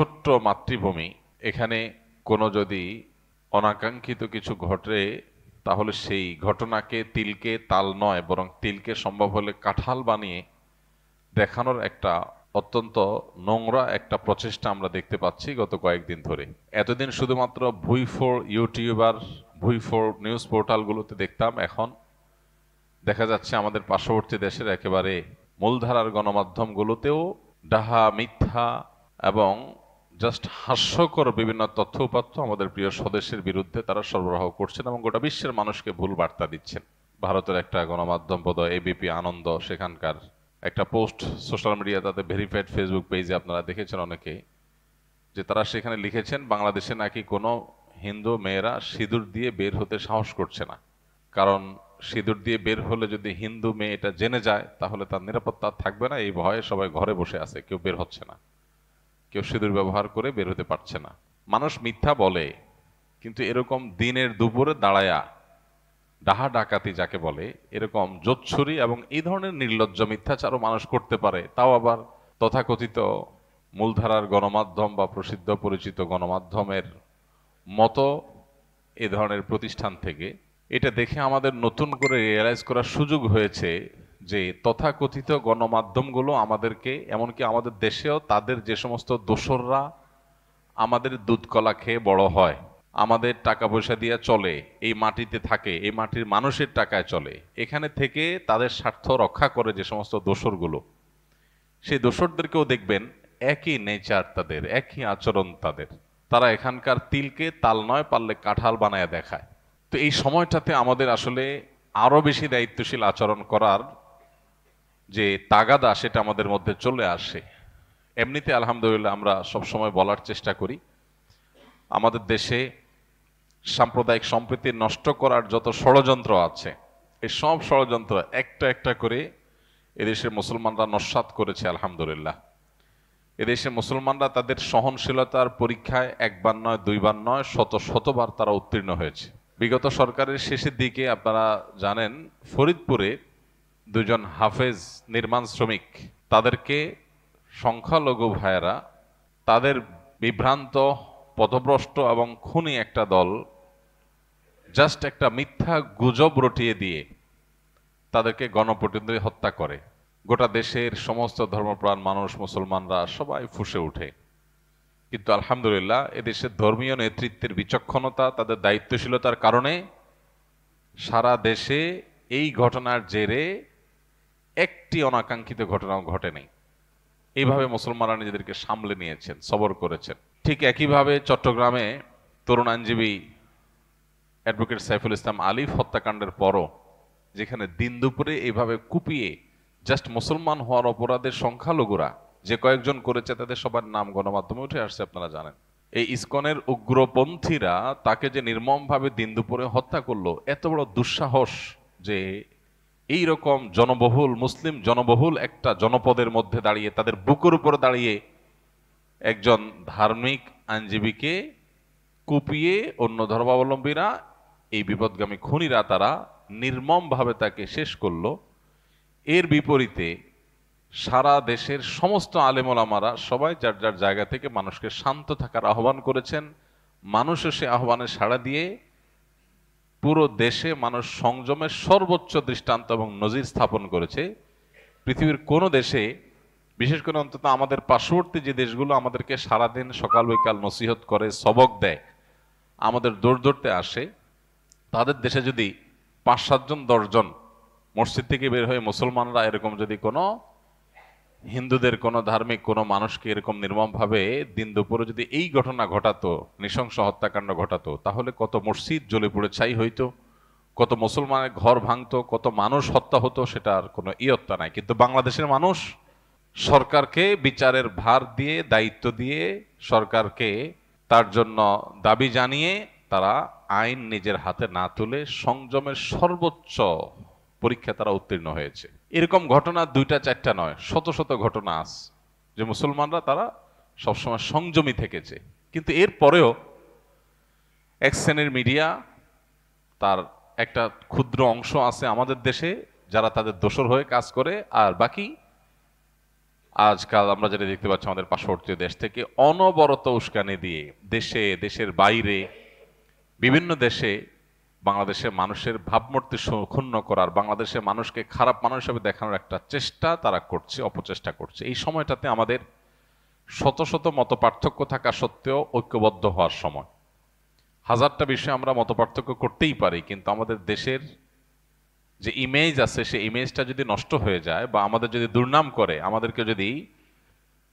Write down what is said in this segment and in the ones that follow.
ছোট্ট মাতৃভূমি, এখানে কোনো যদি অনাকাঙ্ক্ষিত কিছু ঘটে তাহলে সেই ঘটনাকে তিলকে তাল নয় বরং তিলকে সম্ভব হলে কাঁঠাল বানিয়ে দেখানোর একটা অত্যন্ত নোংরা একটা প্রচেষ্টা আমরা দেখতে পাচ্ছি গত কয়েকদিন ধরে। এতদিন শুধুমাত্র ভুইফোর ইউটিউবার, ভুইফোর নিউজ পোর্টালগুলোতে দেখতাম, এখন দেখা যাচ্ছে আমাদের পার্শ্ববর্তী দেশের একেবারে মূলধারার গণমাধ্যমগুলোতেও ডাহা, মিথ্যা এবং জাস্ট হাস্যকর বিভিন্ন তথ্য উপাত্ত আমাদের প্রিয় স্বদেশের বিরুদ্ধে তারা সরবরাহ করছেন এবং গোটা বিশ্বের মানুষকে ভুল বার্তা দিচ্ছেন। ভারতের একটা গণমাধ্যম বোধহয় এবিপি আনন্দ, সেখানকার একটা পোস্ট সোশ্যাল মিডিয়া, তাদের ভেরিফাইড ফেসবুক পেজে আপনারা দেখেছেন অনেকে, যে তারা সেখানে লিখেছেন বাংলাদেশে নাকি কোনো হিন্দু মেয়েরা সিঁদুর দিয়ে বের হতে সাহস করছে না, কারণ সিঁদুর দিয়ে বের হলে যদি হিন্দু মেয়ে এটা জেনে যায় তাহলে তার নিরাপত্তা থাকবে না, এই ভয়ে সবাই ঘরে বসে আছে, কেউ বের হচ্ছে না, কেউ সিঁদুর ব্যবহার করে বের হতে পারছে না। মানুষ মিথ্যা বলে, কিন্তু এরকম দিনের দুপুরে দাঁড়ায়া ডাহা ডাকাতি যাকে বলে, এরকম জোচ্ছুরি এবং এই ধরনের নির্লজ্জ মিথ্যাচারও মানুষ করতে পারে, তাও আবার তথাকথিত মূলধারার গণমাধ্যম বা প্রসিদ্ধ পরিচিত গণমাধ্যমের মতো এ ধরনের প্রতিষ্ঠান থেকে। এটা দেখে আমাদের নতুন করে রিয়েলাইজ করার সুযোগ হয়েছে যে তথাকথিত গণমাধ্যমগুলো আমাদেরকে, এমনকি আমাদের দেশেও তাদের যে সমস্ত দোসররা আমাদের দুধ কলা খেয়ে বড় হয়, আমাদের টাকা পয়সা দিয়ে চলে, এই মাটিতে থাকে, এই মাটির মানুষের টাকায় চলে, এখানে থেকে তাদের স্বার্থ রক্ষা করে যে সমস্ত দোসরগুলো, সেই দোসরদেরকেও দেখবেন একই নেচার তাদের, একই আচরণ তাদের। তারা এখানকার তিলকে তাল নয় পারলে কাঁঠাল বানায় দেখায়। তো এই সময়টাতে আমাদের আসলে আরো বেশি দায়িত্বশীল আচরণ করার যে তাগাদা সেটা আমাদের মধ্যে চলে আসে। এমনিতে আলহামদুলিল্লাহ আমরা সবসময় বলার চেষ্টা করি, আমাদের দেশে সাম্প্রদায়িক সম্প্রীতি নষ্ট করার যত ষড়যন্ত্র আছে, এই সব ষড়যন্ত্র একটা একটা করে এদেশের মুসলমানরা নস্যাৎ করেছে আলহামদুলিল্লাহ। এদেশের মুসলমানরা তাদের সহনশীলতার পরীক্ষায় একবার নয়, দুইবার নয়, শত শতবার তারা উত্তীর্ণ হয়েছে। বিগত সরকারের শেষের দিকে আপনারা জানেন ফরিদপুরে দুজন হাফেজ নির্মাণ শ্রমিক, তাদেরকে সংখ্যালঘু ভাইয়েরা তাদের বিভ্রান্ত, পথভ্রষ্ট এবং খুনি একটা দল জাস্ট একটা মিথ্যা গুজব রটিয়ে দিয়ে তাদেরকে গণপ্রতিনিধি হত্যা করে। গোটা দেশের সমস্ত ধর্মপ্রাণ মানুষ, মুসলমানরা সবাই ফুঁসে ওঠে। কিন্তু আলহামদুলিল্লাহ এদেশের ধর্মীয় নেতৃত্বের বিচক্ষণতা, তাদের দায়িত্বশীলতার কারণে সারা দেশে এই ঘটনার জেরে একটি অনাকাঙ্ক্ষিত ঘটনাও ঘটেনি। এইভাবে মুসলমানরা নিজেদেরকে সামলে নিয়েছেন, সবর করেছেন। ঠিক একইভাবে চট্টগ্রামে তরুণ আইনজীবী অ্যাডভোকেট সাইফুল ইসলাম আলিফ হত্যাকাণ্ডের পরও, যেখানে দিন দুপুরে এইভাবে কুপিয়ে জাস্ট মুসলমান হওয়ার অপরাধের সংখ্যালঘুরা যে কয়েকজন করেছে তাদের সবার নাম গণমাধ্যমে উঠে আসছে, আপনারা জানেন। এই ইসকনের উগ্রপন্থীরা তাকে যে নির্মমভাবে দিন দুপুরে হত্যা করলো, এত বড় দুঃসাহস যে এই রকম জনবহুল, মুসলিম জনবহুল একটা জনপদের মধ্যে দাঁড়িয়ে, তাদের বুকের উপর দাঁড়িয়ে একজন ধার্মিক আইনজীবীকে কুপিয়ে অন্য ধর্মাবলম্বীরা, এই বিপদগামী খুনিরা তারা নির্মমভাবে তাকে শেষ করলো। এর বিপরীতে সারা দেশের সমস্ত আলেম ওলামারা সবাই যার যার জায়গা থেকে মানুষকে শান্ত থাকার আহ্বান করেছেন। মানুষও সে আহ্বানে সাড়া দিয়ে পুরো দেশে মানুষ সংযমের সর্বোচ্চ দৃষ্টান্ত এবং নজির স্থাপন করেছে। পৃথিবীর কোনো দেশে, বিশেষ করে অন্তত আমাদের পার্শ্ববর্তী যে দেশগুলো আমাদেরকে সারাদিন সকাল বিকাল নসিহত করে, সবক দেয়, আমাদের দৌড় ধরতে আসে, তাদের দেশে যদি 5-7 জন 10 জন মসজিদ থেকে বের হয়ে মুসলমানরা এরকম যদি কোনো হিন্দুদের কোনো ধার্মিক কোনো মানুষকে এরকম নির্মমভাবে দিন দুপুরে যদি এই ঘটনা ঘটাতো, নৃশংস হত্যাকাণ্ড ঘটাতো, তাহলে কত মসজিদ জ্বলে পুড়ে ছাই হইতো, কত মুসলমানের ঘর ভাঙতো, কত মানুষ হত্যা হতো, সেটার কোনো ইয়ত্তা নাই। কিন্তু বাংলাদেশের মানুষ সরকারকে বিচারের ভার দিয়ে, দায়িত্ব দিয়ে, সরকারকে তার জন্য দাবি জানিয়ে তারা আইন নিজের হাতে না তুলে সংযমের সর্বোচ্চ পরীক্ষা তারা উত্তীর্ণ হয়েছে। এরকম ঘটনা 2টা-4টা নয়, শত শত ঘটনা আছে যে মুসলমানরা তারা সবসময় সংযমী থেকেছে। কিন্তু এর পরেও এক শ্রেণীর মিডিয়া, তার একটা ক্ষুদ্র অংশ আছে আমাদের দেশে যারা তাদের দোসর হয়ে কাজ করে, আর বাকি আজকাল আমরা যেটা দেখতে পাচ্ছি আমাদের পার্শ্ববর্তী দেশ থেকে অনবরত উস্কানি দিয়ে দেশে, দেশের বাইরে, বিভিন্ন দেশে বাংলাদেশের মানুষের ভাবমূর্তি ক্ষুণ্ণ করার, বাংলাদেশের মানুষকে খারাপ মানুষ হিসেবে দেখানোর একটা চেষ্টা তারা করছে, অপচেষ্টা করছে। এই সময়টাতে আমাদের শত শত মত পার্থক্য থাকা সত্ত্বেও ঐক্যবদ্ধ হওয়ার সময়। হাজারটা বিষয়ে আমরা মত পার্থক্য করতেই পারি, কিন্তু আমাদের দেশের যে ইমেজ আছে সেই ইমেজটা যদি নষ্ট হয়ে যায় বা আমাদের যদি দুর্নাম করে, আমাদেরকে যদি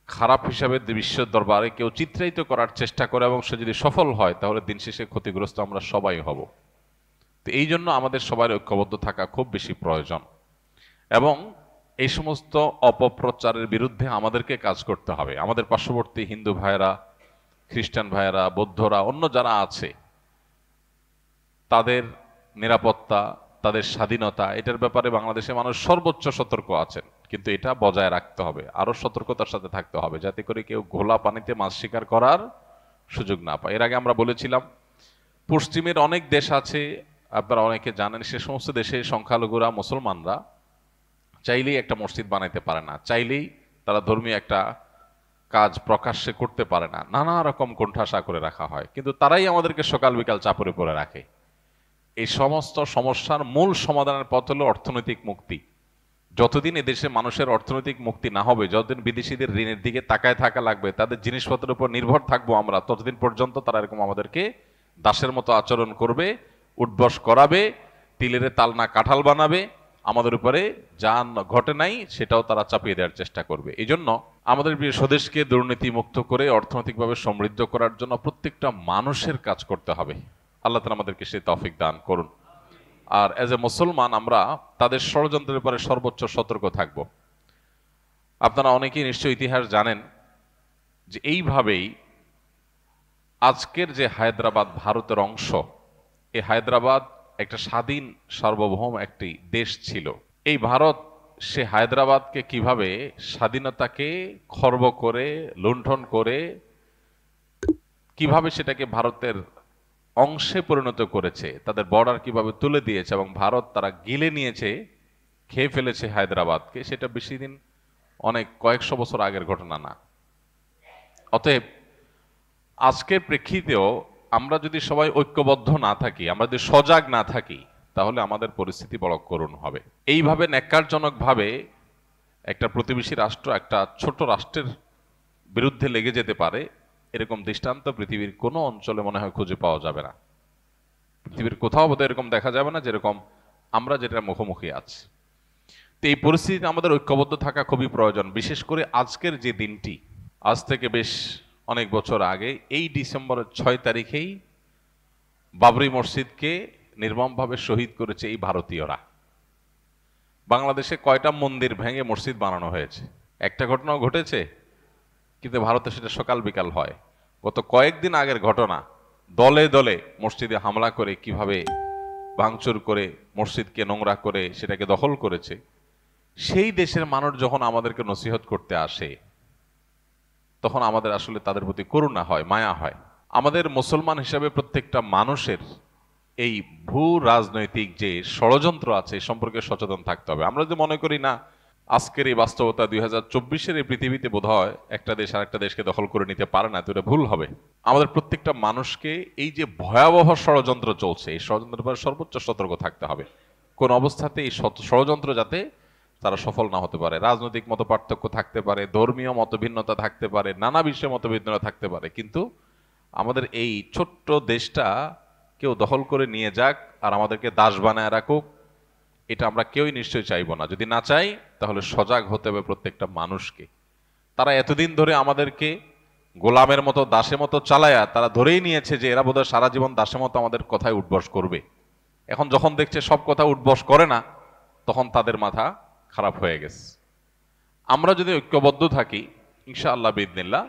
খারাপ হিসাবে বিশ্বের দরবারে কেউ চিত্রায়িত করার চেষ্টা করে এবং সে যদি সফল হয়, তাহলে দিন শেষে ক্ষতিগ্রস্ত আমরা সবাই হব। তো এই জন্য আমাদের সবার ঐক্যবদ্ধ থাকা খুব বেশি প্রয়োজন এবং এই সমস্ত অপপ্রচারের বিরুদ্ধে আমাদেরকে কাজ করতে হবে। আমাদের পার্শ্ববর্তী হিন্দু ভাইয়েরা, খ্রিস্টান ভাইয়েরা, বৌদ্ধরা, অন্য যারা আছে, তাদের নিরাপত্তা, তাদের স্বাধীনতা, এটার ব্যাপারে বাংলাদেশের মানুষ সর্বোচ্চ সতর্ক আছেন, কিন্তু এটা বজায় রাখতে হবে, আরো সতর্কতার সাথে থাকতে হবে, যাতে করে কেউ ঘোলা পানিতে মাছ শিকার করার সুযোগ না পায়। এর আগে আমরা বলেছিলাম পশ্চিমের অনেক দেশ আছে, আপনারা অনেকে জানেন, সে সমস্ত দেশে সংখ্যালঘুরা, মুসলমানরা চাইলেই একটা মসজিদ বানাইতে পারে না, চাইলেই তারা ধর্মীয় একটা কাজ প্রকাশ্যে করতে পারে না, নানা রকম কোণঠাসা করে রাখা হয়, কিন্তু তারাই আমাদেরকে সকাল বিকাল চাপড়ে পড়ে রাখে। এই সমস্ত সমস্যার মূল সমাধানের পথ হলো অর্থনৈতিক মুক্তি। যতদিন এদেশে মানুষের অর্থনৈতিক মুক্তি না হবে, যতদিন বিদেশিদের ঋণের দিকে তাকায় থাকা লাগবে, তাদের জিনিসপত্রের উপর নির্ভর থাকবো আমরা, ততদিন পর্যন্ত তারা এরকম আমাদেরকে দাসের মতো আচরণ করবে, উঠবস করাবে, তিলের তাল না কাঁঠাল বানাবে, আমাদের উপরে যা ঘটে নাই সেটাও তারা চাপিয়ে দেওয়ার চেষ্টা করবে। এই জন্য আমাদের প্রিয় স্বদেশকে দুর্নীতি মুক্ত করে অর্থনৈতিকভাবে সমৃদ্ধ করার জন্য প্রত্যেকটা মানুষের কাজ করতে হবে। আল্লাহ তাআলা আমাদেরকে সেই তৌফিক দান করুন। আর এজ এ মুসলমান আমরা তাদের ষড়যন্ত্রের ব্যাপারে সর্বোচ্চ সতর্ক থাকব। আপনারা অনেকেই নিশ্চয়ই ইতিহাস জানেন যে এইভাবেই আজকের যে হায়দ্রাবাদ ভারতের অংশ, এই হায়দ্রাবাদ একটা স্বাধীন সার্বভৌম একটি দেশ ছিল। এই ভারত সে হায়দ্রাবাদকে কিভাবে স্বাধীনতাকে খর্ব করে, লুণ্ঠন করে, কিভাবে সেটাকে ভারতের অংশে পরিণত করেছে, তাদের বর্ডার কিভাবে তুলে দিয়েছে এবং ভারত তারা গিলে নিয়েছে, খেয়ে ফেলেছে হায়দ্রাবাদকে, সেটা বেশি দিন, অনেক কয়েকশো বছর আগের ঘটনা না। অতএব আজকের প্রেক্ষিতেও আমরা যদি সবাই ঐক্যবদ্ধ না থাকি, আমরা যদি সজাগ না থাকি, তাহলে আমাদের পরিস্থিতি বড় করুণ হবে। এইভাবে ন্যাক্কারজনকভাবে একটা প্রতিবেশী রাষ্ট্র একটা ছোট রাষ্ট্রের বিরুদ্ধে লেগে যেতে পারে, এরকম দৃষ্টান্ত পৃথিবীর কোনো অঞ্চলে মনে হয় খুঁজে পাওয়া যাবে না। পৃথিবীর কোথাও বোধহয় এরকম দেখা যাবে না যেরকম আমরা যেটা মুখোমুখি আছি। তো এই পরিস্থিতিতে আমাদের ঐক্যবদ্ধ থাকা খুবই প্রয়োজন, বিশেষ করে আজকের যে দিনটি, আজ থেকে বেশ অনেক বছর আগে এই ডিসেম্বরের 6 তারিখেই বাবরি মসজিদকে নির্মমভাবে শহীদ করেছে এই ভারতীয়রা। বাংলাদেশে কয়টা মন্দির ভেঙে মসজিদ বানানো হয়েছে, একটা ঘটনাও ঘটেছে, কিন্তু ভারতে সেটা সকাল বিকাল হয়। গত কয়েকদিন আগের ঘটনা, দলে দলে মসজিদে হামলা করে কিভাবে ভাঙচুর করে মসজিদকে নোংরা করে সেটাকে দখল করেছে। সেই দেশের মানুষ যখন আমাদেরকে নসিহত করতে আসে, তখন আমাদের আসলে তাদের প্রতি করুণা হয়, মায়া হয়। আমাদের মুসলমান হিসাবে প্রত্যেকটা মানুষের এই ভূ রাজনৈতিক যে ষড়যন্ত্র আছে সম্পর্কে সচেতন থাকতে হবে। আমরা যদি মনে করি না আজকের এই বাস্তবতা 2024-এর এই পৃথিবীতে বোধহয় একটা দেশ আর একটা দেশকে দখল করে নিতে পারে না, তো এটা ভুল হবে। আমাদের প্রত্যেকটা মানুষকে এই যে ভয়াবহ ষড়যন্ত্র চলছে, এই ষড়যন্ত্রের ব্যাপারে সর্বোচ্চ সতর্ক থাকতে হবে। কোন অবস্থাতে এই ষড়যন্ত্র যাতে তারা সফল না হতে পারে। রাজনৈতিক মত পার্থক্য থাকতে পারে, ধর্মীয় মতভিন্নতা থাকতে পারে, নানা বিষয়ে মতভিন্নতা থাকতে পারে, কিন্তু আমাদের এই ছোট্ট দেশটা কেউ দখল করে নিয়ে যাক আর আমাদেরকে দাস বানায় রাখুক, এটা আমরা কেউই নিশ্চয়ই চাইবো না। যদি না চাই, তাহলে সজাগ হতে হবে প্রত্যেকটা মানুষকে। তারা এতদিন ধরে আমাদেরকে গোলামের মতো, দাসের মতো চালায়া তারা ধরেই নিয়েছে যে এরা বোধহয় সারা জীবন দাসের মতো আমাদের কথায় উঠবস করবে। এখন যখন দেখছে সব কথা উঠবস করে না, তখন তাদের মাথা খারাপ হয়ে গেছে। আমরা যদি ঐক্যবদ্ধ থাকি, ইনশাআল্লাহ বিইذনিল্লাহ,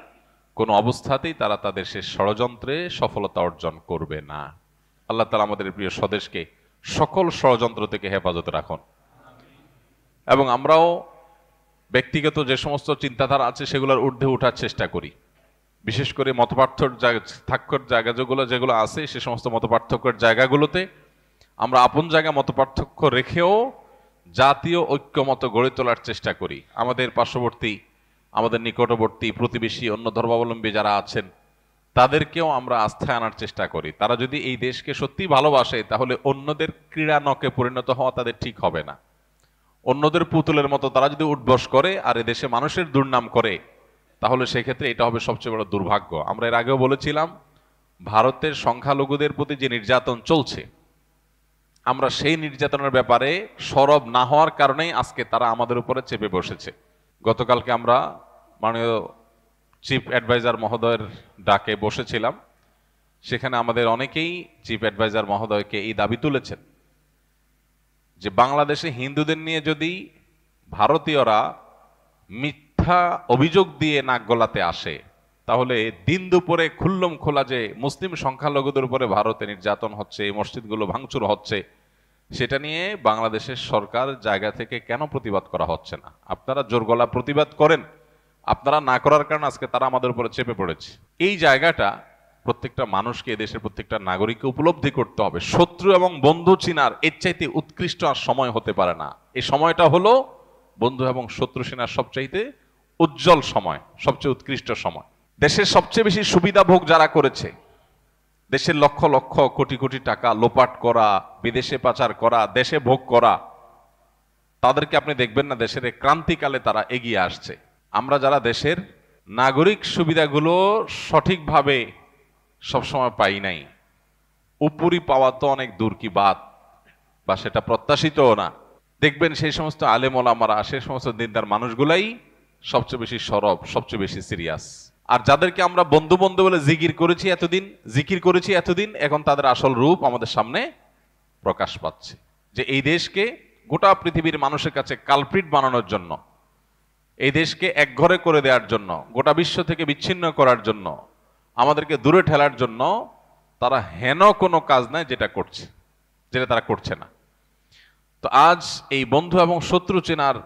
কোনো অবস্থাতেই তারা তাদের সে ষড়যন্ত্রে সফলতা অর্জন করবে না। আল্লাহ তাআলা আমাদের প্রিয় স্বদেশকে সকল ষড়যন্ত্র থেকে হেফাজতে রাখুন এবং আমরাও ব্যক্তিগত যে সমস্ত চিন্তাধারা আছে সেগুলোর ঊর্ধ্বে ওঠার চেষ্টা করি। বিশেষ করে মতপার্থক্যের জায়গা যেগুলো আছে, সে সমস্ত মতপার্থক্যের জায়গাগুলোতে আমরা আপন জায়গা মতপার্থক্য রেখেও জাতীয় ঐক্যমত গড়ে তোলার চেষ্টা করি। আমাদের পার্শ্ববর্তী আমাদের নিকটবর্তী প্রতিবেশী অন্য ধর্মাবলম্বী যারা আছেন তাদেরকেও আমরা আস্থায় আনার চেষ্টা করি। তারা যদি এই দেশকে সত্যি ভালোবাসে তাহলে অন্যদের ক্রীড়ানকে পরিণত হওয়া তাদের ঠিক হবে না। অন্যদের পুতুলের মতো তারা যদি উঠবস করে আর এদেশে মানুষের দুর্নাম করে তাহলে সেক্ষেত্রে এটা হবে সবচেয়ে বড় দুর্ভাগ্য। আমরা এর আগেও বলেছিলাম ভারতের সংখ্যালঘুদের প্রতি যে নির্যাতন চলছে, আমরা সেই নির্যাতনের ব্যাপারে সরব না হওয়ার কারণেই আজকে তারা আমাদের উপরে চেপে বসেছে। গতকালকে আমরা মাননীয় চিফ অ্যাডভাইজার মহোদয়ের ডাকে বসেছিলাম, সেখানে আমাদের অনেকেই চিফ অ্যাডভাইজার মহোদয়কে এই দাবি তুলেছেন যে বাংলাদেশে হিন্দুদের নিয়ে যদি ভারতীয়রা মিথ্যা অভিযোগ দিয়ে নাক গলাতে আসে তাহলে দিন দুপুরে খুল্লম খোলা যে মুসলিম সংখ্যালঘুদের উপরে ভারতে নির্যাতন হচ্ছে, এই মসজিদগুলো ভাঙচুর হচ্ছে, সেটা নিয়ে বাংলাদেশের সরকার জায়গা থেকে কেন প্রতিবাদ করা হচ্ছে না? আপনারা জোর গলা প্রতিবাদ করেন, আপনারা না করার কারণে আজকে তারা আমাদের উপরে চেপে পড়েছে। এই জায়গাটা প্রত্যেকটা মানুষকে, এদেশের প্রত্যেকটা নাগরিককে উপলব্ধি করতে হবে। শত্রু এবং বন্ধু চিনার এর চাইতে উৎকৃষ্ট আর সময় হতে পারে না। এই সময়টা হলো বন্ধু এবং শত্রু চিনার সবচাইতে উজ্জ্বল সময়, সবচেয়ে উৎকৃষ্ট সময়। দেশের সবচেয়ে বেশি সুবিধা ভোগ যারা করেছে, দেশের লক্ষ লক্ষ কোটি কোটি টাকা লোপাট করা, বিদেশে পাচার করা, দেশে ভোগ করা, তাদেরকে আপনি দেখবেন না দেশের এই ক্রান্তিকালে তারা এগিয়ে আসছে। আমরা যারা দেশের নাগরিক সুবিধাগুলো সঠিকভাবে সবসময় পাই নাই, উপরি পাওয়া তো অনেক দূর কি বাত, বা সেটা প্রত্যাশিতও না, দেখবেন সেই সমস্ত আলেম ওলামারা, সেই সমস্ত দিনদার মানুষগুলাই সবচেয়ে বেশি সরব, সবচেয়ে বেশি সিরিয়াস। আর যাদেরকে আমরা বন্ধু বন্ধু বলে জিকির করেছি এতদিন, এখন তাদের আসল রূপ আমাদের সামনে প্রকাশ পাচ্ছে। যে এই দেশকে গোটা পৃথিবীর মানুষের কাছে কালপ্রিট বানানোর জন্য, এই দেশকে একঘরে করে দেওয়ার জন্য, গোটা বিশ্ব থেকে বিচ্ছিন্ন করার জন্য, আমাদেরকে দূরে ঠেলার জন্য তারা হেন কোনো কাজ নাই যেটা তারা করছে না। তো আজ এই বন্ধু এবং শত্রু চেনার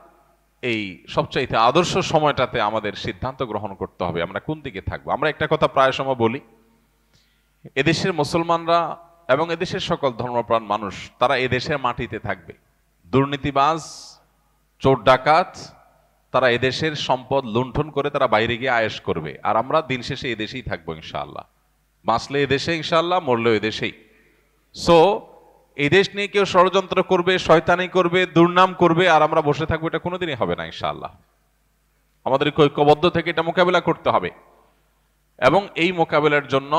এই সবচাইতে আদর্শ সময়টাতে আমাদের সিদ্ধান্ত গ্রহণ করতে হবে আমরা কোন দিকে থাকবো। আমরা একটা কথা প্রায় সময় বলি, এদেশের মুসলমানরা এবং এদেশের সকল ধর্মপ্রাণ মানুষ তারা এদেশের মাটিতে থাকবে। দুর্নীতিবাজ, চোর ডাকাত তারা এদেশের সম্পদ লুণ্ঠন করে তারা বাইরে গিয়ে আয়েশ করবে, আর আমরা দিন শেষে এদেশেই থাকবো ইনশাআল্লাহ। বাঁচলে এদেশে ইনশাআল্লাহ, মরলেও এদেশেই। সো এই দেশ নিয়ে কেউ ষড়যন্ত্র করবে, শয়তানি করবে, দুর্নাম করবে, আর আমরা বসে থাকবো, এটা কোনোদিনই হবে না ইনশাআল্লাহ। আমাদের ঐক্যবদ্ধ থেকে এটা মোকাবেলা করতে হবে, এবং এই মোকাবেলার জন্য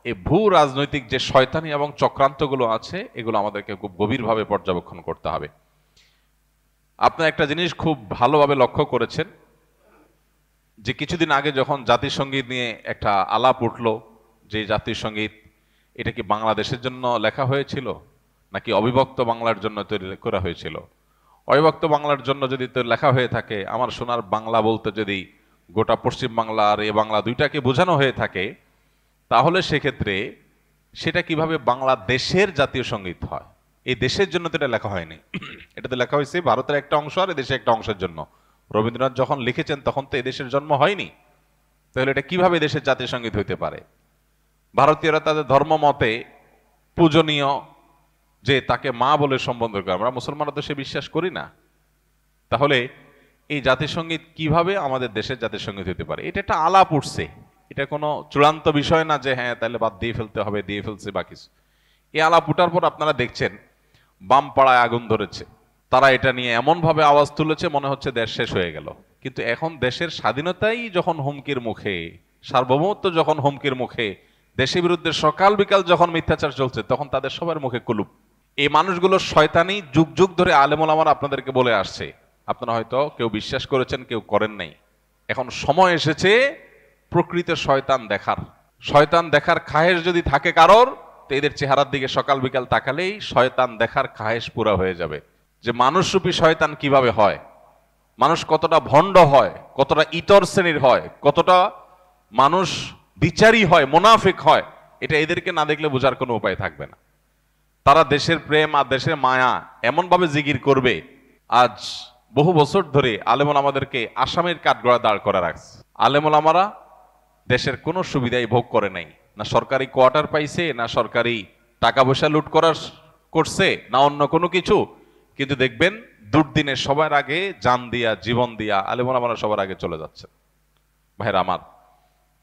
এই ভূ রাজনৈতিক যে শয়তানি এবং চক্রান্তগুলো আছে এগুলো আমাদেরকে খুব গভীরভাবে পর্যবেক্ষণ করতে হবে। আপনার একটা জিনিস খুব ভালোভাবে লক্ষ্য করেছেন যে কিছুদিন আগে যখন জাতীয় সঙ্গীত নিয়ে একটা আলাপ উঠলো, যে জাতীয় সঙ্গীত এটা কি বাংলাদেশের জন্য লেখা হয়েছিল নাকি অবিভক্ত বাংলার জন্য তৈরি করা হয়েছিল? অবিভক্ত বাংলার জন্য যদি লেখা হয়ে থাকে, আমার সোনার বাংলা বলতে যদি গোটা পশ্চিম বাংলা আর এ বাংলা দুইটাকে বোঝানো হয়ে থাকে, তাহলে সেক্ষেত্রে সেটা কিভাবে বাংলাদেশের জাতীয় সঙ্গীত হয়? এই দেশের জন্য তো এটা লেখা হয়নি, এটা তো লেখা হয়েছে ভারতের একটা অংশ আর এদেশের একটা অংশের জন্য। রবীন্দ্রনাথ যখন লিখেছেন তখন তো এদেশের জন্ম হয়নি, তাহলে এটা কিভাবে দেশের জাতীয় সঙ্গীত হইতে পারে? ভারতীয়রা তাদের ধর্ম মতে পূজনীয়, যে তাকে মা বলে সম্বোধন করে, আমরা মুসলমানরা তো সে বিশ্বাস করি না। তাহলে এই জাতীয় সঙ্গীত কিভাবে আমাদের দেশের জাতীয় সঙ্গীত হতে পারে? এটা একটা আলাপ উঠছে, এটা কোনো চূড়ান্ত বিষয় না যে হ্যাঁ তাহলে বাদ দিয়ে ফেলতে হবে, দিয়ে ফেলছে বা কিছু। এই আলাপ উঠার পর আপনারা দেখছেন বাম পাড়ায় আগুন ধরেছে, তারা এটা নিয়ে এমন ভাবে আওয়াজ তুলেছে মনে হচ্ছে দেশ শেষ হয়ে গেল। কিন্তু এখন দেশের স্বাধীনতাই যখন হুমকির মুখে, সার্বভৌমত্ব যখন হুমকির মুখে, দেশের বিরুদ্ধে সকাল বিকাল যখন মিথ্যাচার চলছে, তখন তাদের সবার মুখে কুলুপ। এই মানুষগুলোর শয়তানি যুগ যুগ ধরে আলেম ওলামারা আপনাদেরকে বলে আসছে, আপনারা হয়তো কেউ বিশ্বাস করেছেন, কেউ করেন নাই। এখন সময় এসেছে প্রকৃত শয়তান দেখার। শয়তান দেখার খায়েশ যদি থাকে কারোর, তো এদের চেহারার দিকে সকাল বিকাল তাকালেই শয়তান দেখার খায়েশ পুরা হয়ে যাবে, যে মানুষরূপী শয়তান কিভাবে হয়, মানুষ কতটা ভণ্ড হয়, কতটা ইতর শ্রেণীর হয়, কতটা মানুষ বিচারী হয়, মুনাফিক হয়, এটা এদেরকে না দেখলে বোঝার কোনো উপায় থাকবে না। তারা দেশের প্রেম আর দেশের মায়া এমন ভাবে জিগির করবে। আজ বহু বছর ধরে আলেমুল আমাদেরকে আসামের কাঠগড়া দাঁড় করা রাখছে। আলেমুল আমারা দেশের কোনো সুবিধাই ভোগ করে নাই, না সরকারি কোয়ার্টার পাইছে, না সরকারি টাকা পয়সা লুট করছে, না অন্য কোনো কিছু। কিন্তু দেখবেন দুর্দিনে সবার আগে জান দিয়া, জীবন দিয়া আলেমুল আমারা সবার আগে চলে যাচ্ছে। ভাইরা আমার,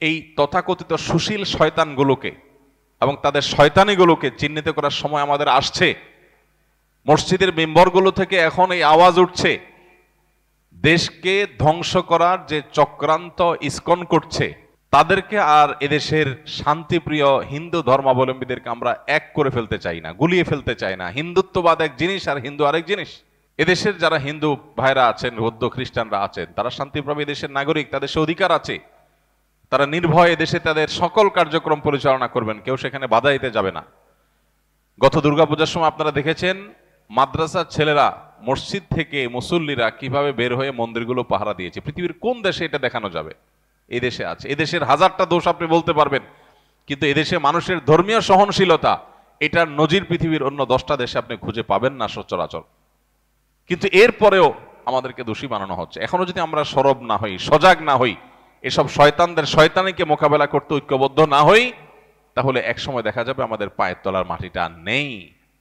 এই তথাকথিত সুশীল শয়তানগুলোকে এবং তাদের শয়তানিগুলোকে চিহ্নিত করার সময় আমাদের আসছে। মসজিদের মেম্বরগুলো থেকে এখন এই আওয়াজ উঠছে, দেশকে ধ্বংস করার যে চক্রান্ত ইসকন করছে, তাদেরকে আর এদেশের শান্তিপ্রিয় হিন্দু ধর্মাবলম্বীদেরকে আমরা এক করে ফেলতে চাই না, গুলিয়ে ফেলতে চাই না। হিন্দুত্ববাদ এক জিনিস আর হিন্দু আরেক জিনিস। এদেশের যারা হিন্দু ভাইরা আছেন, বৌদ্ধ খ্রিস্টানরা আছেন, তারা শান্তিপ্রমী দেশের নাগরিক, তাদের সে অধিকার আছে। তারা নির্ভয়ে দেশে তাদের সকল কার্যক্রম পরিচালনা করবেন, কেউ সেখানে বাধা দিতে যাবে না। গত দুর্গাপূজার সময় আপনারা দেখেছেন মাদ্রাসার ছেলেরা, মসজিদ থেকে মুসল্লিরা কিভাবে বের হয়ে মন্দিরগুলো পাহারা দিয়েছে। পৃথিবীর কোন দেশে এটা দেখানো যাবে? এই দেশে আছে। এদেশের হাজারটা দোষ আপনি বলতে পারবেন, কিন্তু এদেশে মানুষের ধর্মীয় সহনশীলতা, এটার নজির পৃথিবীর অন্য 10টা দেশে আপনি খুঁজে পাবেন না সচরাচর। কিন্তু এরপরেও আমাদেরকে দোষী বানানো হচ্ছে। এখনো যদি আমরা সরব না হই, সজাগ না হই, এসব শয়তানদের শয়তানিকে মোকাবেলা করতে ঐক্যবদ্ধ না হই, তাহলে একসময় দেখা যাবে আমাদের পায়ের তলার মাটিটা নেই,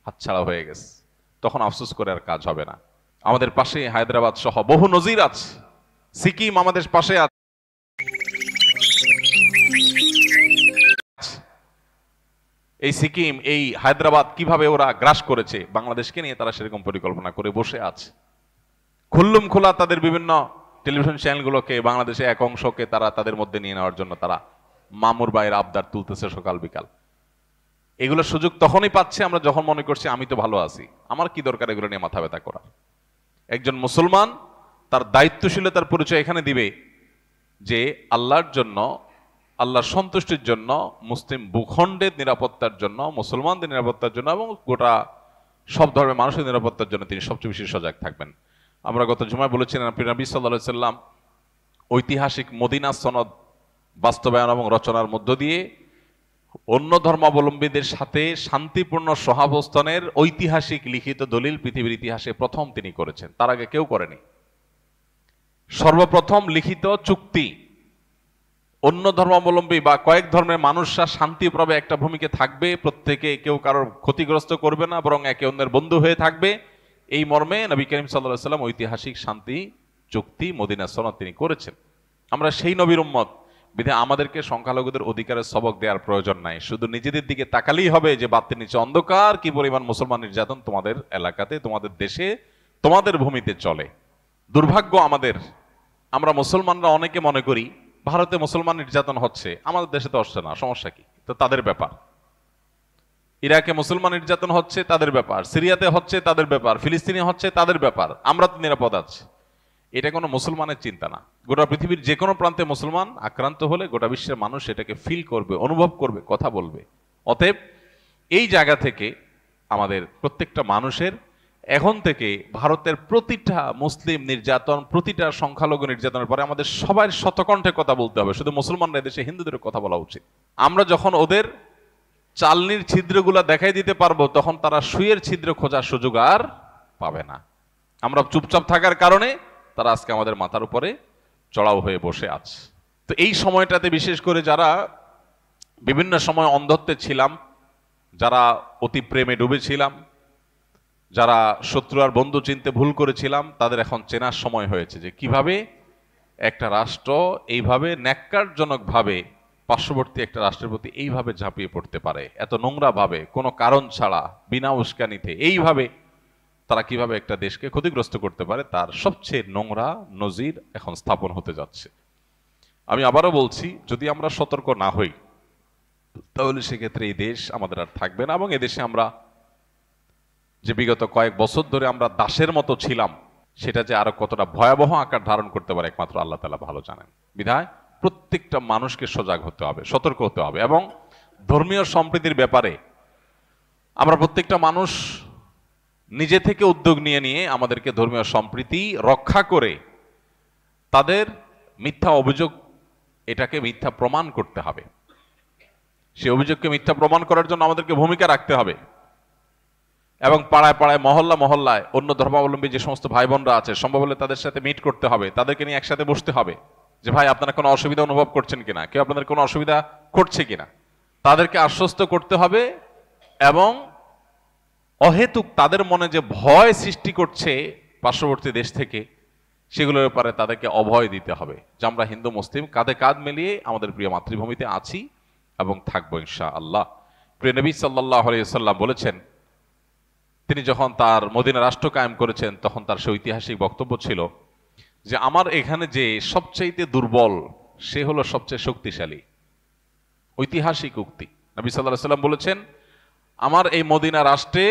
হাতছাড়া হয়ে গেছে। তখন আফসোস করে আর কাজ হবে না। আমাদের পাশে হায়দ্রাবাদ সহ বহু নজির আছে, সিকিম আমাদের পাশে আছে। এই সিকিম, এই হায়দ্রাবাদ কিভাবে ওরা গ্রাস করেছে, বাংলাদেশকে নিয়ে তারা সেরকম পরিকল্পনা করে বসে আছে। খুল্লুম খোলা তাদের বিভিন্ন টেলিভিশন চ্যানেলগুলোকে, বাংলাদেশে এক অংশকে তারা তাদের মধ্যে নিয়ে নেওয়ার জন্য তারা মামুর বাইয়ের আবদার তুলতেছে সকাল বিকাল। এগুলো সুযোগ তখনই পাচ্ছে আমরা যখন মনে করছি আমি তো ভালো আছি, আমার কি দরকার এগুলো নিয়ে মাথা ব্যথা করার। একজন মুসলমান তার দায়িত্বশীলতার পরিচয় এখানে দিবে যে আল্লাহর জন্য, আল্লাহর সন্তুষ্টির জন্য, মুসলিম ভূখণ্ডের নিরাপত্তার জন্য, মুসলমানদের নিরাপত্তার জন্য এবং গোটা সব ধর্মের মানুষের নিরাপত্তার জন্য তিনি সবচেয়ে বেশি সজাগ থাকবেন। আমরা গত জুমায় বলেছিলেন নবী সাল্লাল্লাহু আলাইহি সাল্লাম ঐতিহাসিক মদিনা সনদ বাস্তবায়ন এবং রচনার মধ্য দিয়ে অন্য ধর্মাবলম্বীদের সাথে শান্তিপূর্ণ সহাবস্থানের ঐতিহাসিক লিখিত দলিল পৃথিবীর ইতিহাসে প্রথম তিনি করেছেন, তার আগে কেউ করেনি। সর্বপ্রথম লিখিত চুক্তি, অন্য ধর্মাবলম্বী বা কয়েক ধর্মের মানুষরা শান্তিভাবে একটা ভূমিকে থাকবে, প্রত্যেকে কেউ কারোর ক্ষতিগ্রস্ত করবে না, বরং একে অন্যের বন্ধু হয়ে থাকবে, এই মর্মে নবী করিম সাল্লাল্লাহু আলাইহি সাল্লাম ঐতিহাসিক শান্তি চুক্তি মদিনা সনদ তিনি করেছেন। আমরা সেই নবীর উম্মত, বিধায় আমাদেরকে সংখ্যালঘুদের অধিকারের সবক দেওয়ার প্রয়োজন নাই। শুধু নিজেদের দিকে তাকালেই হবে যে বাতির নিচে অন্ধকার, কি পরিমাণ মুসলমান নির্যাতন তোমাদের এলাকাতে, তোমাদের দেশে, তোমাদের ভূমিতে চলে। দুর্ভাগ্য আমাদের, আমরা মুসলমানরা অনেকে মনে করি ভারতে মুসলমান নির্যাতন হচ্ছে, আমাদের দেশে তো হচ্ছে না, সমস্যা কি? তো তাদের ব্যাপার। ইরাকে মুসলমান নির্যাতন হচ্ছে, তাদের ব্যাপার। সিরিয়াতে হচ্ছে, তাদের ব্যাপার। ফিলিস্তিনে হচ্ছে, তাদের ব্যাপার। আমরা তো নিরাপদ আছি। এটা কোনো মুসলমানের চিন্তা না। গোটা পৃথিবীর যে কোনো প্রান্তে মুসলমান আক্রান্ত হলে গোটা বিশ্বের মানুষ এটাকে ফিল করবে, অনুভব করবে, কথা বলবে। অতএব এই জায়গা থেকে আমাদের প্রত্যেকটা মানুষের এখন থেকে ভারতের প্রতিটা মুসলিম নির্যাতন, প্রতিটা সংখ্যালঘু নির্যাতনের পরে আমাদের সবাই শতকণ্ঠে কথা বলতে হবে। শুধু মুসলমানরা দেশে হিন্দুদের কথা বলা উচিত। আমরা যখন ওদের চালনির ছিদ্রগুলা দেখাই দিতে পারবো, তখন তারা সুইয়ের ছিদ্র খোঁজার সুযোগ আর পাবে না। আমরা চুপচাপ থাকার কারণে তারা আজকে আমাদের মাথার উপরে চড়াও হয়ে বসে আছে। তো এই সময়টাতে বিশেষ করে যারা বিভিন্ন সময় অন্ধত্বে ছিলাম, যারা অতি প্রেমে ডুবেছিলাম, যারা শত্রু আর বন্ধু চিনতে ভুল করেছিলাম, তাদের এখন চেনার সময় হয়েছে যে কিভাবে একটা রাষ্ট্র এইভাবে ন্যাক্কারজনকভাবে পার্শ্ববর্তী একটা রাষ্ট্রের প্রতি এইভাবে ঝাঁপিয়ে পড়তে পারে, এত নোংরা ভাবে, কোনো কারণ ছাড়া, বিনা উস্কানিতে এইভাবে তারা কিভাবে একটা দেশকে ক্ষতিগ্রস্ত করতে পারে, তার সবচেয়ে নোংরা নজির এখন স্থাপন হতে যাচ্ছে। আমি আবারও বলছি, যদি আমরা সতর্ক না হই তাহলে সেক্ষেত্রে এই দেশ আমাদের আর থাকবে না, এবং এদেশে আমরা যে বিগত কয়েক বছর ধরে আমরা দাসের মতো ছিলাম, সেটা যে আরো কতটা ভয়াবহ আকার ধারণ করতে পারে একমাত্র আল্লাহ তাআলা ভালো জানেন। বিধায় প্রত্যেকটা মানুষকে সজাগ হতে হবে, সতর্ক হতে হবে। এবং ধর্মীয় সম্প্রীতির ব্যাপারে আমরা প্রত্যেকটা মানুষ নিজে থেকে উদ্যোগ নিয়ে নিয়ে আমাদেরকে ধর্মীয় সম্প্রীতি রক্ষা করে তাদের মিথ্যা অভিযোগ, এটাকে মিথ্যা প্রমাণ করতে হবে। সেই অভিযোগকে মিথ্যা প্রমাণ করার জন্য আমাদেরকে ভূমিকা রাখতে হবে। এবং পাড়ায় পাড়ায়, মহল্লা মহল্লায় অন্য ধর্মাবলম্বী যে সমস্ত ভাই বোনরা আছে, সম্ভব হলে তাদের সাথে মিট করতে হবে, তাদেরকে নিয়ে একসাথে বসতে হবে যে ভাই আপনারা কোনো অসুবিধা অনুভব করছেন কিনা, কেউ আপনাদের কোনো অসুবিধা করছে কিনা, তাদেরকে আশ্বস্ত করতে হবে। এবং অহেতুক তাদের মনে যে ভয় সৃষ্টি করছে পার্শ্ববর্তী দেশ থেকে, সেগুলোর ব্যাপারে তাদেরকে অভয় দিতে হবে যে আমরা হিন্দু মুসলিম কাঁধে কাঁধ মিলিয়ে আমাদের প্রিয় মাতৃভূমিতে আছি এবং থাকবো ইনশাআল্লাহ। প্রিয় নবী সাল্লাল্লাহু আলাইহি ওয়াসাল্লাম বলেছেন, তিনি যখন তার মদিনা রাষ্ট্র কায়েম করেছেন তখন তার সে ঐতিহাসিক বক্তব্য ছিল যে আমার এখানে যে সবচেয়ে দুর্বল সে হলো সবচেয়ে শক্তিশালী। ঐতিহাসিক উক্তি। নবী সাল্লাল্লাহু আলাইহি ওয়াসাল্লাম বলেছেন, আমার এই মদিনা রাষ্ট্রে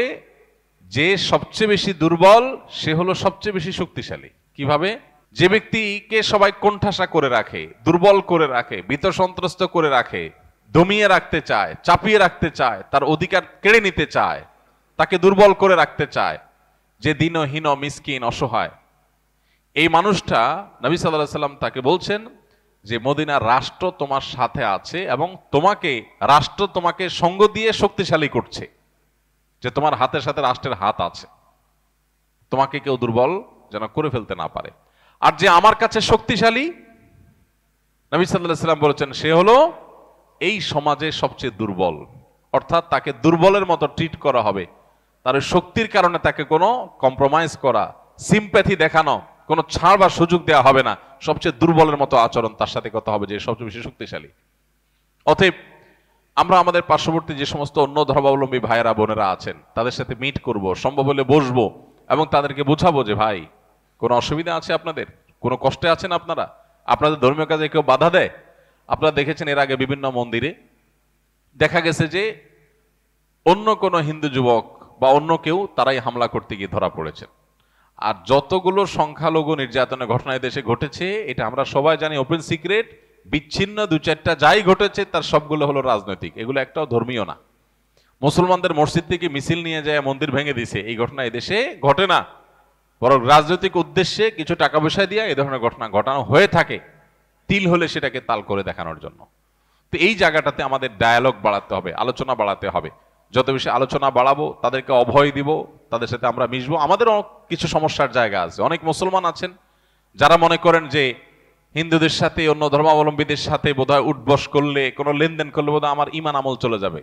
যে সবচেয়ে বেশি দুর্বল সে হলো সবচেয়ে বেশি শক্তিশালী। কিভাবে? যে ব্যক্তিকে সবাই কোণঠাসা করে রাখে, দুর্বল করে রাখে, ভীত সন্ত্রস্ত করে রাখে, দমিয়ে রাখতে চায়, চাপিয়ে রাখতে চায়, তার অধিকার কেড়ে নিতে চায়, তাকে দুর্বল করে রাখতে চায়, যে দীনহীন মিসকিন অসহায়, এই মানুষটা নবী সাল্লাল্লাহু আলাইহি ওয়াসাল্লাম তাকে বলছেন যে মদিনার রাষ্ট্র তোমার সাথে আছে এবং রাষ্ট্র তোমাকে সঙ্গ দিয়ে শক্তিশালী করছে, যে তোমার হাতের সাথে রাষ্ট্রের হাত আছে, তোমাকে কেউ দুর্বল যেন করে ফেলতে না পারে। আর যে আমার কাছে শক্তিশালী, নবী সাল্লাল্লাহু আলাইহি ওয়াসাল্লাম বলেছেন সে হলো এই সমাজে সবচেয়ে দুর্বল, অর্থাৎ তাকে দুর্বলের মতো ট্রিট করা হবে, তার শক্তির কারণে তাকে কোনো কম্প্রোমাইজ করা, সিম্প্যাথি দেখানো, কোনো ছাড় বা সুযোগ দেওয়া হবে না, সবচেয়ে দুর্বলের মতো আচরণ তার সাথে কথা হবে যে সবচেয়ে বেশি শক্তিশালী। অতএব আমরা আমাদের পার্শ্ববর্তী যে সমস্ত অন্য ধর্মাবলম্বী ভাইয়েরা বোনেরা আছেন তাদের সাথে মিট করব, সম্ভব হলে বসবো এবং তাদেরকে বোঝাবো যে ভাই কোনো অসুবিধা আছে আপনাদের, কোনো কষ্টে আছেন আপনারা, আপনাদের ধর্মীয় কাজে কেউ বাধা দেয়? আপনারা দেখেছেন এর আগে বিভিন্ন মন্দিরে দেখা গেছে যে অন্য কোনো হিন্দু যুবক বা অন্য কেউ তারাই হামলা করতে গিয়ে ধরা পড়েছেন। আর যতগুলো সংখ্যালঘু নির্যাতনের ঘটনা দেশে ঘটেছে এটা আমরা সবাই জানি, ওপেন সিক্রেট। বিচ্ছিন্ন দু চারটা যাই ঘটেছে তার সবগুলো হলো রাজনৈতিক, এগুলো একটাও ধর্মীয় না। মুসলমানদের মসজিদ থেকে মিছিল নিয়ে যায় মন্দির ভেঙে দিছে, এই ঘটনা এদেশে ঘটে না, বরং রাজনৈতিক উদ্দেশ্যে কিছু টাকা পয়সা দিয়ে এই ধরনের ঘটনা ঘটানো হয়ে থাকে, তিল হলে সেটাকে তাল করে দেখানোর জন্য। তো এই জায়গাটাতে আমাদের ডায়ালগ বাড়াতে হবে, আলোচনা বাড়াতে হবে। যত বেশি আলোচনা বাড়াবো, তাদেরকে অভয় দিব, তাদের সাথে আমরা মিশবো। আমাদেরও কিছু সমস্যার জায়গা আছে। অনেক মুসলমান আছেন যারা মনে করেন যে হিন্দুদের সাথে অন্য ধর্মাবলম্বীদের সাথে বোধহয় উঠবস করলে, কোনো লেনদেন করলে বোধহয় আমার ঈমান আমল চলে যাবে।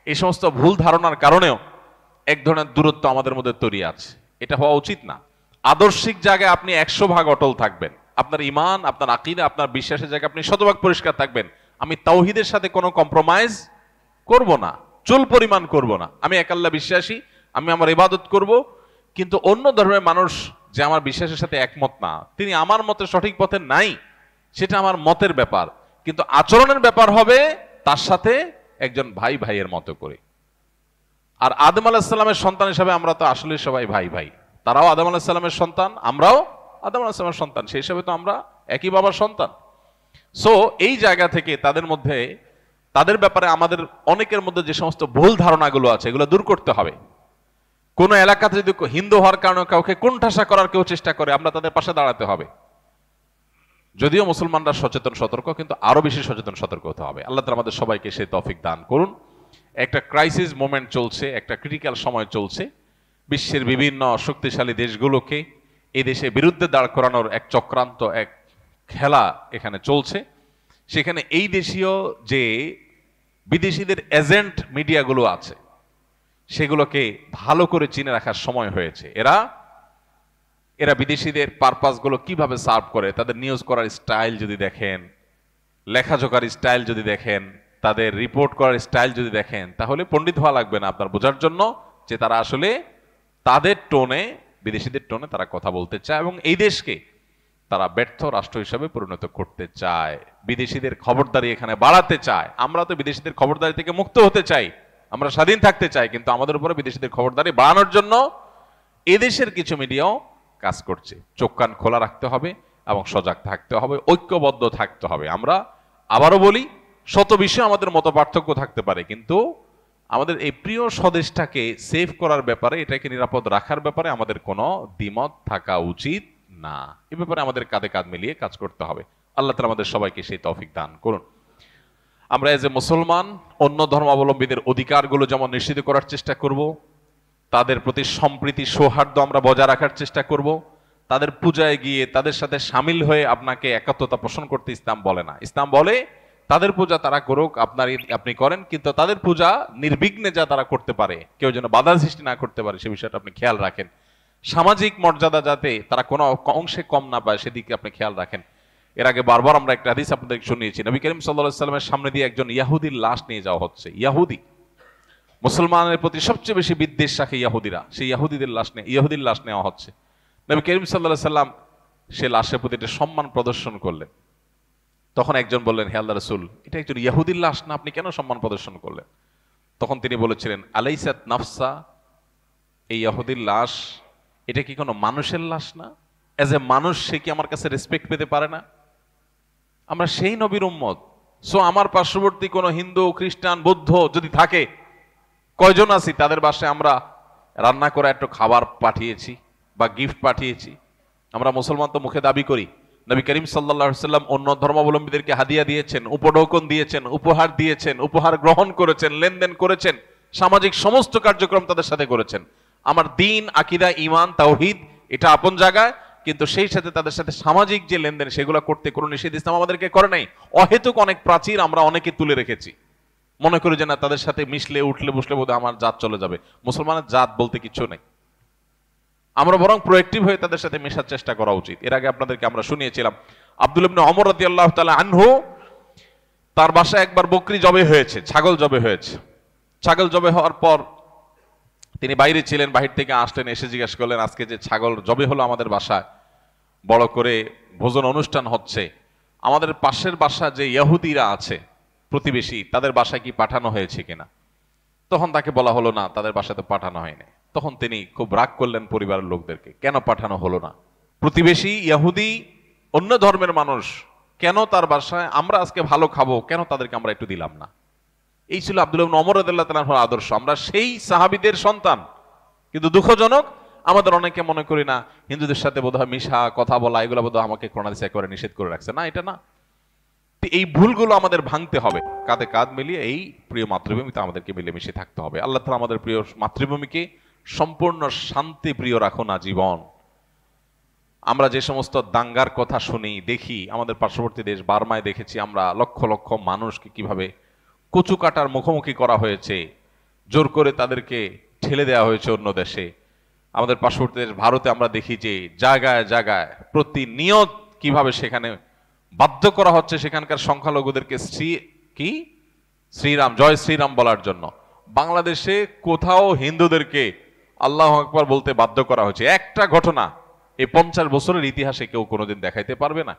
এই সমস্ত ভুল ধারণার কারণেও এক ধরনের দূরত্ব আমাদের মধ্যে তৈরি আছে, এটা হওয়া উচিত না। আদর্শিক জায়গায় আপনি 100% অটল থাকবেন, আপনার ঈমান, আপনার আকীদা, আপনার বিশ্বাসের জায়গায় আপনি 100% পরিষ্কার থাকবেন। আমি তাওহীদের সাথে কোনো কম্প্রোমাইজ করব না, চুল পরিমাণ করব না। আমি এক আল্লাহ বিশ্বাসী, আমি আমার ইবাদত করব, কিন্তু অন্য ধর্মের মানুষ যে আমার বিশ্বাসের সাথে একমত না, তিনি আমার মতে সঠিক পথে নাই, সেটা আমার মতের ব্যাপার, কিন্তু আচরণের ব্যাপার হবে তার সাথে একজন ভাই ভাইয়ের মতো করে। আর আদম আলাইহিস সালামের সন্তান হিসেবে আমরা তো আসলে সবাই ভাই ভাই, তারাও আদম আলাইহিস সালামের সন্তান, আমরাও আদম আলাইহিস সালামের সন্তান, সেই হিসাবে তো আমরা একই বাবার সন্তান। সো এই জায়গা থেকে তাদের ব্যাপারে আমাদের অনেকের মধ্যে যে সমস্ত ভুল ধারণাগুলো আছে এগুলো দূর করতে হবে। কোন এলাকাতে যদি হিন্দু হওয়ার কারণে কাউকে কোণঠাসা করার কেউ চেষ্টা করে, আমরা তাদের পাশে দাঁড়াতে হবে। যদিও মুসলমানরা সচেতন সতর্ক, কিন্তু আরো বেশি সচেতন সতর্ক হতে হবে। আল্লাহ তাআলা আমাদের সবাইকে সেই তৌফিক দান করুন। একটা ক্রাইসিস মোমেন্ট চলছে, একটা ক্রিটিক্যাল সময় চলছে। বিশ্বের বিভিন্ন শক্তিশালী দেশগুলোকে এই দেশে বিরুদ্ধে দাঁড় করানোর এক চক্রান্ত, এক খেলা এখানে চলছে। সেখানে এই দেশীয় যে বিদেশিদের এজেন্ট মিডিয়াগুলো আছে সেগুলোকে ভালো করে চিনে রাখার সময় হয়েছে। এরা বিদেশিদের পারপাসগুলো কিভাবে সার্ভ করে, তাদের নিউজ করার স্টাইল যদি দেখেন, লেখাজোকার স্টাইল যদি দেখেন, তাদের রিপোর্ট করার স্টাইল যদি দেখেন, তাহলে পণ্ডিত হওয়া লাগবে না আপনার বোঝার জন্য যে তারা আসলে তাদের টোনে, বিদেশিদের টোনে তারা কথা বলতে চায় এবং এই দেশকে তারা ব্যর্থ রাষ্ট্র হিসাবে পরিণত করতে চায়, বিদেশিদের খবরদারি এখানে বাড়াতে চায়। আমরা তো বিদেশিদের খবরদারি থেকে মুক্ত হতে চাই, আমরা স্বাধীন থাকতে চাই, কিন্তু আমাদের উপরে বিদেশিদের খবরদারি বাড়ানোর জন্য এদেশের কিছু মিডিয়াও কাজ করছে। চোখ কান খোলা রাখতে হবে এবং সজাগ থাকতে হবে, ঐক্যবদ্ধ থাকতে হবে। আমরা আবারও বলি, শত বিষয়ে আমাদের মত পার্থক্য থাকতে পারে, কিন্তু আমাদের এই প্রিয় স্বদেশটাকে সেভ করার ব্যাপারে, এটাকে নিরাপদ রাখার ব্যাপারে আমাদের কোনো দ্বিমত থাকা উচিত না। এ ব্যাপারে আমাদের কাঁধে কাঁধ মিলিয়ে কাজ করতে হবে। আল্লাহ তাআলা আমাদের সবাইকে সেই তৌফিক দান করুন। আমরা এজ এ মুসলমান অন্য ধর্মাবলম্বীদের অধিকারগুলো যেমন নিশ্চিত করার চেষ্টা করব, তাদের প্রতি সম্প্রীতি সৌহার্দ্য আমরা বজায় রাখার চেষ্টা করব। তাদের পূজায় গিয়ে তাদের সাথে সামিল হয়ে আপনাকে একাত্মতা পোষণ করতে ইসলাম বলে না। ইসলাম বলে তাদের পূজা তারা করুক, আপনি করেন, কিন্তু তাদের পূজা নির্বিঘ্নে যা তারা করতে পারে, কেউ যেন বাধা সৃষ্টি না করতে পারে সে বিষয়টা আপনি খেয়াল রাখেন। সামাজিক মর্যাদা যাতে তারা কোনো অংশে কম না পায় সেদিকে আপনি খেয়াল রাখেন। এর আগে বারবার আমরা একটা হাদিস আপনাদের শুনিয়েছি, নবী করিম সাল্লাল্লাহু আলাইহি সাল্লামের সামনে দিয়ে একজন ইয়াহুদির লাশ নিয়ে যাওয়া হচ্ছে। ইয়াহুদি, মুসলমানের প্রতি সবচেয়ে বেশি বিদ্বেষ রাখে ইয়াহুদিরা, সেই ইহুদির লাশ নেওয়া হচ্ছে। নবী করিম সাল্লাল্লাহু আলাইহি সাল্লাম সে লাশের প্রতি একটা সম্মান প্রদর্শন করলেন। তখন একজন বললেন, হে আল্লাহর রাসূল, এটা একজন ইহুদির লাশ না, আপনি কেন সম্মান প্রদর্শন করলেন? তখন তিনি বলেছিলেন, আলাইসাত নাফসা, এই ইহুদির লাশ এটা কি কোনো মানুষের লাশ না? এজ এ মানুষ সে কি আমার কাছে রেসপেক্ট পেতে পারে না? আমরা সেই নবীর উম্মত। সো আমার পার্শ্ববর্তী কোনো হিন্দু, খ্রিস্টান, বৌদ্ধ যদি থাকে, কয়জন আছি তাদের বাসায় আমরা রান্না করে একটু খাবার পাঠিয়েছি বা গিফট পাঠিয়েছি? আমরা মুসলমান তো মুখে দাবি করি। নবী করিম সাল্লাল্লাহু আলাইহি সাল্লাম অন্য ধর্মাবলম্বীদেরকে হাদিয়া দিয়েছেন, উপঢৌকন দিয়েছেন, উপহার দিয়েছেন, উপহার গ্রহণ করেছেন, লেনদেন করেছেন, সামাজিক সমস্ত কার্যক্রম তাদের সাথে করেছেন। আমার দিন, আকীদা, ঈমান, তাওহীদ এটা আপন জায়গায়, কিন্তু সেই সাথে তাদের সাথে সামাজিক যে লেনদেন সেগুলো করতে কোনো নিষেধ ইসলাম আমাদেরকে করে নাই। অহেতুক অনেক প্রাচীর আমরা অনেকে তুলে রেখেছি, মনে করি যে না তাদের সাথে মিশলে উঠলে বসলে বোধহয় আমার জাত চলে যাবে। মুসলমানের জাত বলতে কিছু নেই, আমরা বরং প্রোঅ্যাক্টিভ হয়ে তাদের সাথে মেশার চেষ্টা করা উচিত। এর আগে আপনাদেরকে আমরা শুনিয়েছিলাম আব্দুল্লাহ ইবনে ওমর রাদিয়াল্লাহু তাআলা আনহু, তার বাসায় একবার বকরি জবে হয়েছে, ছাগল জবে হয়েছে। ছাগল জবে হওয়ার পর তিনি বাইরে ছিলেন, বাহির থেকে আসলেন, এসে জিজ্ঞেস করলেন, আজকে যে ছাগল জবে হলো আমাদের বাসায়, বড় করে ভোজন অনুষ্ঠান হচ্ছে, আমাদের পাশের বাসা যে ইহুদিরা আছে প্রতিবেশী, তাদের বাসায় কি পাঠানো হয়েছে কিনা? তখন তাকে বলা হলো না, তাদের বাসাতে পাঠানো হয়নি। তখন তিনি খুব রাগ করলেন পরিবারের লোকদেরকে, কেন পাঠানো হলো না? প্রতিবেশী ইহুদি, অন্য ধর্মের মানুষ, কেন তার বাসায় আমরা আজকে ভালো খাবো, কেন তাদেরকে আমরা একটু দিলাম না? এই ছিল আব্দুল্লাহ ইবনে ওমর রাদিয়াল্লাহু তাআলার আদর্শ। আমরা সেই সাহাবীদের সন্তান, কিন্তু দুঃখজনক আমাদের অনেকে মনে করি না হিন্দুদের সাথে বোধহয় মিশা, কথা বলা, এগুলো বোধহয় আমাকে কোরআন হাদিসে একেবারে নিষেধ করে রাখছে। না, এটা না। এই ভুলগুলো আমাদের ভাঙতে হবে, কাঁধে কাঁধ মিলিয়ে এই প্রিয় মাতৃভূমিতে আমাদেরকে মিলেমিশে থাকতে হবে। আল্লাহ তাআলা আমাদের প্রিয় মাতৃভূমিকে সম্পূর্ণ শান্তি প্রিয় রাখুন আজীবন। আমরা যে সমস্ত দাঙ্গার কথা শুনি, দেখি, আমাদের পার্শ্ববর্তী দেশ বার্মায় দেখেছি আমরা লক্ষ লক্ষ মানুষকে কিভাবে কচু কাটার মুখোমুখি করা হয়েছে, জোর করে তাদেরকে ঠেলে দেওয়া হয়েছে অন্য দেশে। আমাদের পার্শ্ববর্তী দেশ ভারতে আমরা দেখি যে জায়গায় জায়গায় প্রতিনিয়ত কিভাবে সেখানে বাধ্য করা হচ্ছে সেখানকার সংখ্যালঘুদেরকে শ্রীরাম, জয় শ্রীরাম বলার জন্য। বাংলাদেশে কোথাও হিন্দুদেরকে আল্লাহু আকবার বলতে বাধ্য করা হয়েছে? একটা ঘটনা এই 50 বছরের ইতিহাসে কেউ কোনোদিন দেখাইতে পারবে না।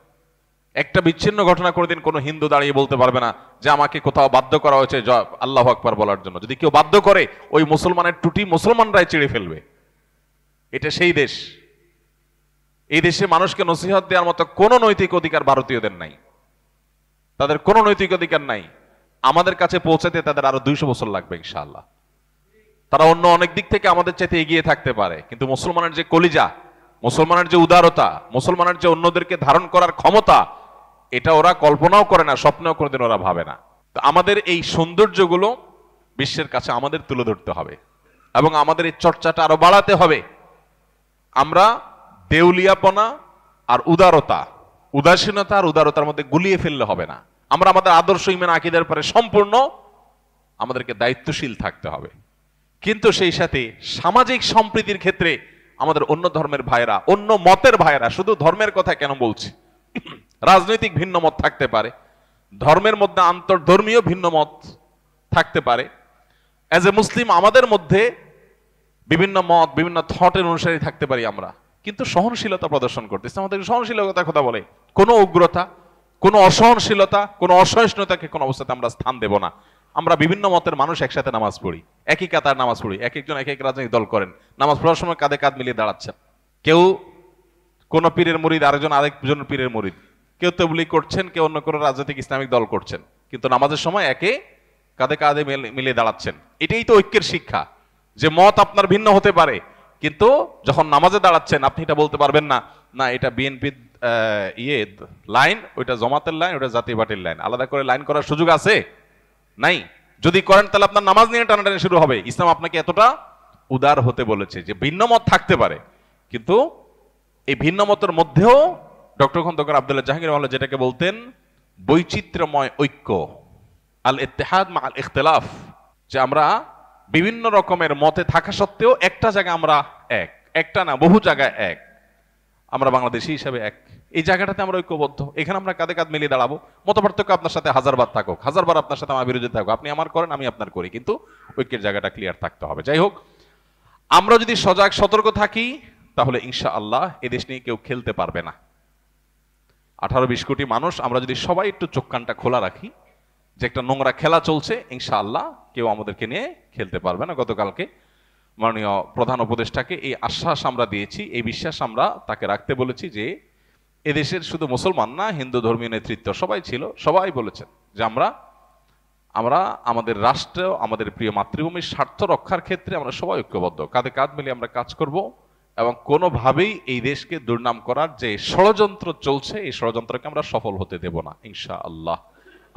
একটা বিচ্ছিন্ন ঘটনা কোনোদিন কোনো হিন্দু দাঁড়িয়ে বলতে পারবে না যে আমাকে কোথাও বাধ্য করা হয়েছে আল্লাহু আকবার বলার জন্য। যদি কেউ বাধ্য করে, ওই মুসলমানের টুটি মুসলমানরাই ছিঁড়ে ফেলবে। এটা সেই দেশ। এই দেশে মানুষকে নসিহত দেওয়ার মতো কোনো নৈতিক অধিকার ভারতীয়দের নাই, তাদের কোনো নৈতিক অধিকার নাই। আমাদের কাছে পৌঁছাতে তাদের আরো 200 বছর লাগবে ইনশাআল্লাহ। তারা অন্য অনেক দিক থেকে আমাদের চাইতে এগিয়ে থাকতে পারে, কিন্তু মুসলমানের যে কলিজা, মুসলমানের যে উদারতা, মুসলমানের যে অন্যদেরকে ধারণ করার ক্ষমতা, এটা ওরা কল্পনাও করে না, স্বপ্নেও কোনোদিন ওরা ভাবে না। তো আমাদের এই সৌন্দর্যগুলো বিশ্বের কাছে আমাদের তুলে ধরতে হবে এবং আমাদের এই চর্চাটা আরো বাড়াতে হবে। আমরা দেউলিয়াপনা আর উদারতা, উদাসীনতা আর উদারতার মধ্যে গুলিয়ে ফেললে হবে না। আমরা আমাদের আদর্শ, ঈমান, আকীদার পরে সম্পূর্ণ আমাদেরকে দায়িত্বশীল থাকতে হবে। কিন্তু সেই সাথে সামাজিক সম্প্রীতির ক্ষেত্রে আমাদের অন্য ধর্মের ভাইরা, অন্য মতের ভাইরা, শুধু ধর্মের কথা কেন বলছি, রাজনৈতিক ভিন্ন মত থাকতে পারে, ধর্মের মধ্যে আন্তর্ধর্মীয় ভিন্ন মত থাকতে পারে। অ্যাজ এ মুসলিম আমাদের মধ্যে বিভিন্ন মত, বিভিন্ন থটের অনুসারী থাকতে পারি আমরা, কিন্তু সহনশীলতা প্রদর্শন করতে আমাদের সহনশীলতার কথা বলে। কোনো উগ্রতা, কোনো অসহনশীলতা, কোনো অসহিষ্ণুতাকে কোনো অবস্থাতে আমরা স্থান দেব না। আমরা বিভিন্ন মতের মানুষ একসাথে নামাজ পড়ি, একই কাতার নামাজ পড়ি, এক একজন এক এক রাজনৈতিক দল করেন, নামাজ পড়ার সময় কাঁধে কাঁধ মিলিয়ে দাঁড়াচ্ছেন। কেউ কোন পীরের মুরিদ, আরেকজন পীরের মুরিদ, কেউ তাবলীগ করছেন, কেউ অন্য কোনো রাজনৈতিক ইসলামিক দল করছেন, কিন্তু নামাজের সময় একে কাঁধে কাঁধে মিলিয়ে দাঁড়াচ্ছেন। এটাই তো ঐক্যের শিক্ষা, যে মত আপনার ভিন্ন হতে পারে, কিন্তু যখন নামাজে দাঁড়াচ্ছেন আপনি এটা বলতে পারবেন না, না এটা বিএনপির লাইন, ওইটা জামাতের লাইন, ওইটা জাতীয় পার্টির লাইন, আলাদা করে লাইন করার সুযোগ আছে? নাই। যদি করেন তাহলে আপনার নামাজ নিয়ে টানাটানি শুরু হবে। ইসলাম আপনাকে এতটা উদার হতে বলেছে যে ভিন্ন মত থাকতে পারে, কিন্তু এই ভিন্ন মতের মধ্যেও ডক্টর খন্দকার আব্দুল্লাহ জাহাঙ্গীর রহমাতুল্লাহ যেটাকে বলতেন বৈচিত্র্যময় ঐক্য, আল ইত্তেহাদ মা আল ইখতিলাফ, যে আমরা বিভিন্ন রকমের মতে থাকা সত্ত্বেও একটা জায়গায় আমরা এক। একটা না, বহু জায়গায় এক। আমরা বাংলাদেশী হিসাবে এক, এই জায়গাটাতে আমরা ঐক্যবদ্ধ। এখানে আমরা কাঁধে কাঁধ মিলিয়ে দাঁড়াবো। মতপার্থক্য আপনার সাথে হাজারবার থাকুক, হাজারবার আপনার সাথে আমার বিরোধী থাকুক, আপনি আমার করেন, আমি আপনার করি, কিন্তু ঐক্যের জায়গাটা ক্লিয়ার থাকতে হবে। যাই হোক, আমরা যদি সজাগ সতর্ক থাকি তাহলে ইনশাআল্লাহ এদেশ নিয়ে কেউ খেলতে পারবে না। 18-20 কোটি মানুষ আমরা যদি সবাই একটু চোখ কানটা খোলা রাখি যে একটা নোংরা খেলা চলছে, ইনশাআল্লাহ কেউ আমাদেরকে নিয়ে খেলতে পারবে না। গতকালকে মাননীয় প্রধান উপদেষ্টাকে এই আশ্বাস আমরা দিয়েছি, এই বিশ্বাস আমরা তাকে রাখতে বলেছি যে এদেশের শুধু মুসলমান না, হিন্দু ধর্মীয় নেতৃত্ব সবাই ছিল, সবাই বলেছেন যে আমরা আমাদের রাষ্ট্র, আমাদের প্রিয় মাতৃভূমির স্বার্থ রক্ষার ক্ষেত্রে আমরা সবাই ঐক্যবদ্ধ, কাঁধে কাঁধ মিলিয়ে আমরা কাজ করব এবং কোনোভাবেই এই দেশকে দুর্নাম করার যে ষড়যন্ত্র চলছে এই ষড়যন্ত্রকে আমরা সফল হতে দেব না ইনশাআল্লাহ।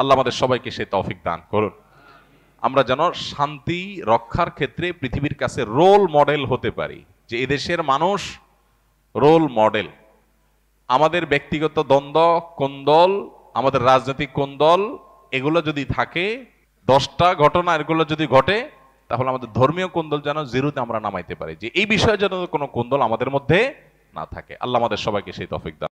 আল্লাহ আমাদের সবাইকে সেই তৌফিক দান করুন। আমরা যেন শান্তি রক্ষার ক্ষেত্রে পৃথিবীর কাছে রোল মডেল হতে পারি, যে এদেশের মানুষ রোল মডেল। আমাদের ব্যক্তিগত দ্বন্দ্ব, কোন্দল, আমাদের রাজনৈতিক কোন্দল, এগুলো যদি থাকে, 10টা ঘটনা এগুলো যদি ঘটে, তাহলে আমাদের ধর্মীয় কোন্দল যেন জিরোতে আমরা নামাইতে পারি, যে এই বিষয়ে যেন কোনো কোন্দল আমাদের মধ্যে না থাকে। আল্লাহ আমাদের সবাইকে সেই তৌফিক দান।